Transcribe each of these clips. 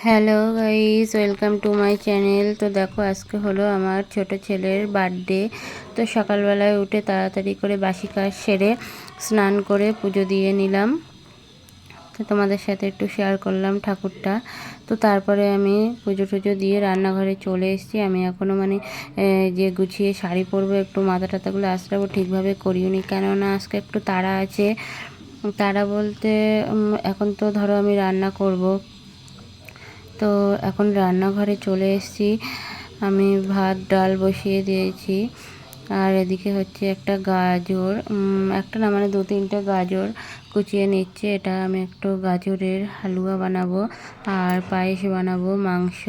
Hello guys, welcome to my channel. তো দেখো, আজকে হলো আমার ছোট ছেলের বার্থডে। তো সকালবেলায় উঠে তাড়াতাড়ি করে বাসি কাজ সেরে স্নান করে পুজো দিয়ে নিলাম। তো তোমাদের সাথে একটু শেয়ার করলাম ঠাকুরটা। তো তারপরে আমি পুজো টুজো দিয়ে রান্নাঘরে চলে এসেছি। আমি এখনও যে গুছিয়ে শাড়ি পরবো, একটু মাথা টাথাগুলো আঁচড়াবো, ঠিকভাবে করিওনি, কেননা আজকে একটু তাড়া আছে। তাড়া বলতে এখন তো ধরো আমি রান্না করব। তো এখন রান্নাঘরে চলে এসেছি। আমি ভাত ডাল বসিয়ে দিয়েছি। আর এদিকে হচ্ছে একটা গাজর, একটা না মানে 2-3টে গাজর কুচিয়ে নিচ্ছে। এটা আমি একটু গাজরের হালুয়া বানাবো, আর পায়েস বানাবো, মাংস,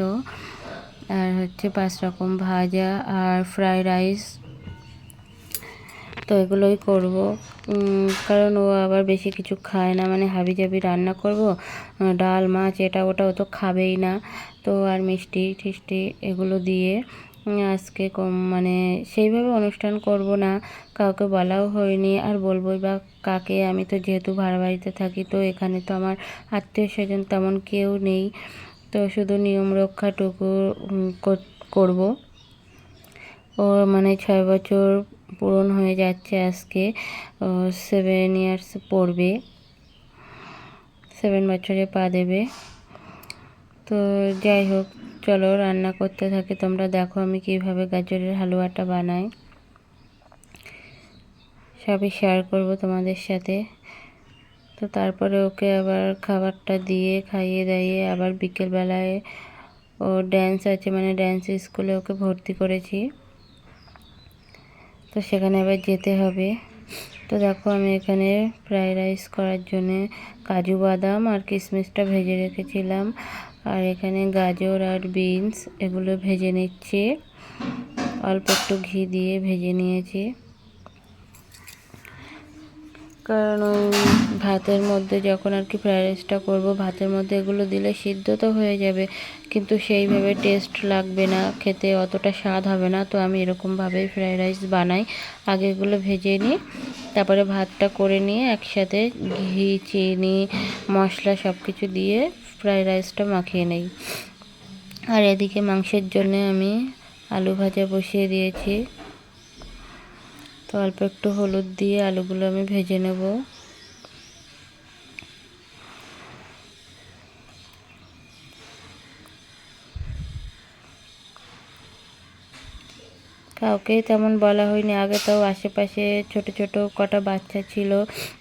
আর হচ্ছে 5 রকম ভাজা আর ফ্রাইড রাইস। তো এগুলোই করব, কারণ ও আবার বেশি কিছু খায় না, মানে হাবিজাবি রান্না করব, ডাল মাছ এটা ওটা ও তো খাবেই না। তো আর মিষ্টি টিষ্টি এগুলো দিয়ে আজকে মানে সেইভাবে অনুষ্ঠান করব না। কাউকে বলাও হয়নি, আর বলবোই বা কাকে। আমি তো যেহেতু ভাড়া বাড়িতে থাকি, তো এখানে তো আমার আত্মীয় স্বজন তেমন কেউ নেই। তো শুধু নিয়ম রক্ষাটুকু করব। ও মানে 6 বছর পূরণ হয়ে যাচ্ছে আজকে। 7 ইয়ার্স পড়বে, 7 বছরে পা দেবে। তো যাই হোক, চলো রান্না করতে থাকি। তোমরা দেখো আমি কিভাবে গাজরের হালুয়াটা বানাই, সবই শেয়ার করব তোমাদের সাথে। তো তারপরে ওকে আবার খাবারটা দিয়ে খাইয়ে দাইয়ে আবার বিকেলবেলায় ও ড্যান্স আছে, মানে ড্যান্স স্কুলে ওকে ভর্তি করেছি। তো সেখানে আবার যেতে হবে। তো দেখো, আমি এখানে ফ্রাইড রাইস করার জন্যে কাজু বাদাম আর কিশমিশটা ভেজে রেখেছিলাম, আর এখানে গাজর আর বিনস এগুলো ভেজে নিচ্ছি। অল্প একটু ঘি দিয়ে ভেজে নিয়েছি, কারণ ওই ভাতের মধ্যে যখন আর কি ফ্রাইড রাইসটা করবো, ভাতের মধ্যে এগুলো দিলে সিদ্ধ তো হয়ে যাবে, কিন্তু সেইভাবে টেস্ট লাগবে না, খেতে অতটা স্বাদ হবে না। তো আমি এরকমভাবেই ফ্রাইড রাইস বানাই। আগে এগুলো ভেজে নিই, তারপরে ভাতটা করে নিয়ে একসাথে ঘি চিনি মশলা সব কিছু দিয়ে ফ্রাইড রাইসটা মাখিয়ে নিই। আর এদিকে মাংসের জন্য আমি আলু ভাজা বসিয়ে দিয়েছি। তো অল্প একটু হলুদ দিয়ে আলুগুলো আমি ভেজে নেব। কাউকেই তেমন বলা হয়নি। আগে তো আশেপাশে ছোট ছোট কটা বাচ্চা ছিল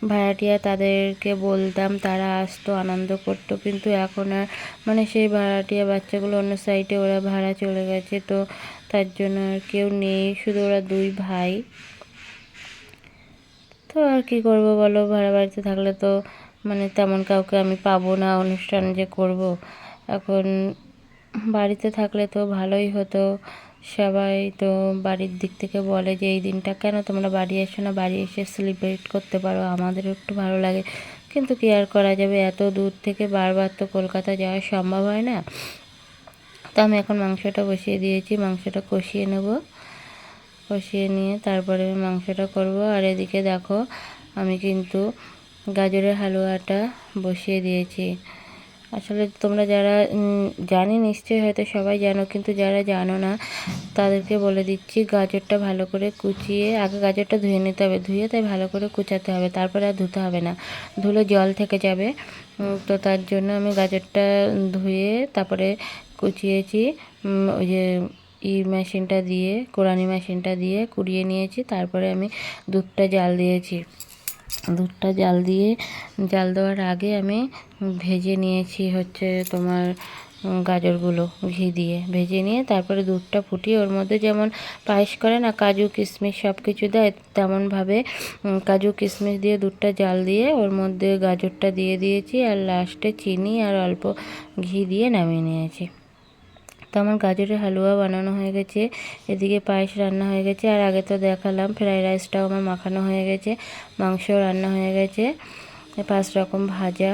ভাড়াটিয়া, তাদেরকে বলতাম, তারা আসতো, আনন্দ করতো। কিন্তু এখন আর মানে সেই ভাড়াটিয়া বাচ্চাগুলো অন্য সাইডে ওরা ভাড়া চলে গেছে, তো তার জন্য আর কেউ নেই, শুধু ওরা 2 ভাই। তো আর কি করব বলো, ভাড়া বাড়িতে থাকলে তো মানে তেমন কাউকে আমি পাবো না অনুষ্ঠান যে করব। এখন বাড়িতে থাকলে তো ভালোই হতো। সবাই তো বাড়ির দিক থেকে বলে যে এই দিনটা কেন তোমরা বাড়ি এসো না, বাড়ি এসে সেলিব্রেট করতে পারো, আমাদেরও একটু ভালো লাগে। কিন্তু কি আর করা যাবে, এত দূর থেকে বারবার তো কলকাতা যাওয়া সম্ভব হয় না। তো আমি এখন মাংসটা বসিয়ে দিয়েছি, মাংসটা কষিয়ে নেব। কষিয়ে নিয়ে তারপরে আমি মাংসটা করব। আর এদিকে দেখো, আমি কিন্তু গাজরের হালুয়াটা বসিয়ে দিয়েছি। আসলে তোমরা যারা জানি নিশ্চয়ই, হয়তো সবাই জানো, কিন্তু যারা জানো না তাদেরকে বলে দিচ্ছি, গাজরটা ভালো করে কুচিয়ে, আগে গাজরটা ধুয়ে নিতে হবে, ধুয়ে তাই ভালো করে কুচাতে হবে, তারপরে আর ধুতে হবে না, ধুলে জল থেকে যাবে। তো তার জন্য আমি গাজরটা ধুয়ে তারপরে কুচিয়েছি। ওই যে মেশিনটা দিয়ে, কোরানি মেশিনটা দিয়ে কুড়িয়ে নিয়েছি। তারপরে আমি দুধটা জাল দিয়েছি। দুধটা জাল দেওয়ার আগে আমি ভেজে নিয়েছি হচ্ছে তোমার গাজরগুলো ঘি দিয়ে ভেজে নিয়ে, তারপরে দুধটা ফুটিয়ে ওর মধ্যে যেমন পায়েস করে না, কাজু কিশমিশ সব কিছু দেয়, তেমনভাবে কাজু কিশমিশ দিয়ে দুধটা জাল দিয়ে ওর মধ্যে গাজরটা দিয়ে দিয়েছি, আর লাস্টে চিনি আর অল্প ঘি দিয়ে নামিয়ে নিয়েছি। তো আমার গাজরের হালুয়া বানানো হয়ে গেছে, এদিকে পায়েস রান্না হয়ে গেছে, আর আগে তো দেখালাম ফ্রাইড রাইসটাও আমার মাখানো হয়ে গেছে, মাংসও রান্না হয়ে গেছে, 5 রকম ভাজা।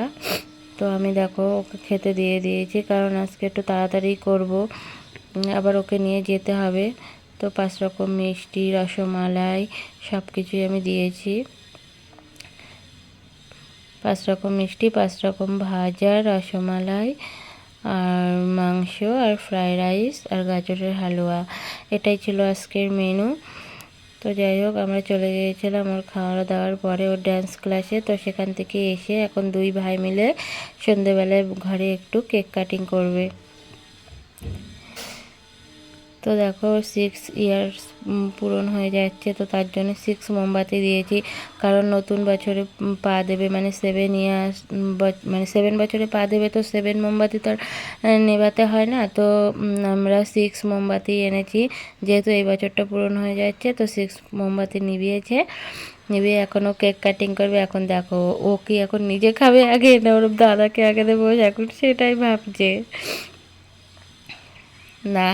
তো আমি দেখো ওকে খেতে দিয়ে দিয়েছি, কারণ আজকে একটু তাড়াতাড়ি করব, আবার ওকে নিয়ে যেতে হবে। তো 5 রকম মিষ্টি, রসমালাই সব কিছুই আমি দিয়েছি। 5 রকম মিষ্টি, 5 রকম ভাজা, রসমালাই আর মাংস আর ফ্রাইড রাইস আর গাজরের হালুয়া, এটাই ছিল আজকের মেনু। তো যাই হোক, আমরা চলে গিয়েছিলাম ওর খাওয়া দাওয়ার পরে ওর ডান্স ক্লাসে। তো সেখান থেকে এসে এখন দুই ভাই মিলে সন্ধেবেলায় ঘরে একটু কেক কাটিং করবে। তো দেখো 6 ইয়ার্স পূরণ হয়ে যাচ্ছে, তো তার জন্য 6 মোমবাতি দিয়েছি, কারণ নতুন বছরে পা দেবে, মানে 7 ইয়ার্স, মানে 7 বছরে পা দেবে, তো 7 মোমবাতি তো আর নেভাতে হয় না। তো আমরা 6 মোমবাতি এনেছি, যেহেতু এই বছরটা পূরণ হয়ে যাচ্ছে, তো 6 মোমবাতি নিভিয়েছে। নিভিয়ে এখনও কেক কাটিং করবে। এখন দেখো ও কি এখন নিজে খাবে আগে না ওর দাদাকে আগে দেবো, এখন সেটাই ভাবছে। না,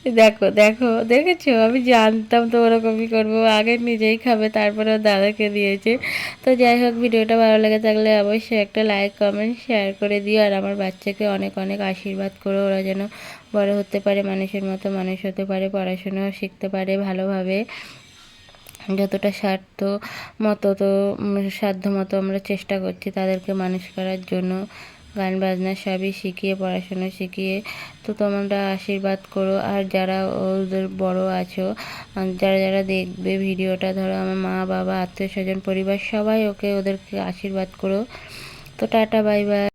দেখো দেখো, দেখেছো, আমি জানতাম তো ওরকমই করবো, আগে নিজেই খাবে তারপরে ওর দাদাকে দিয়েছে। তো যাই হোক, ভিডিওটা ভালো লেগে থাকলে অবশ্যই একটা লাইক কমেন্ট শেয়ার করে দিও, আর আমার বাচ্চাকে অনেক অনেক আশীর্বাদ করো, ওরা যেন বড় হতে পারে, মানুষের মতো মানুষ হতে পারে, পড়াশোনাও শিখতে পারে ভালোভাবে। যতটা সাধ্য মতো আমরা চেষ্টা করছি তাদেরকে মানুষ করার জন্য, গান বাজনা সবই শিখিয়ে, পড়াশোনা শিখিয়ে। তো তোমরা আশীর্বাদ করো, আর যারা ওদের বড় আছো, যারা যারা দেখবে ভিডিওটা, ধরো আমার মা বাবা আত্মীয় স্বজন পরিবার সবাই ওদেরকে আশীর্বাদ করো। তো টাটা, বাই বাই।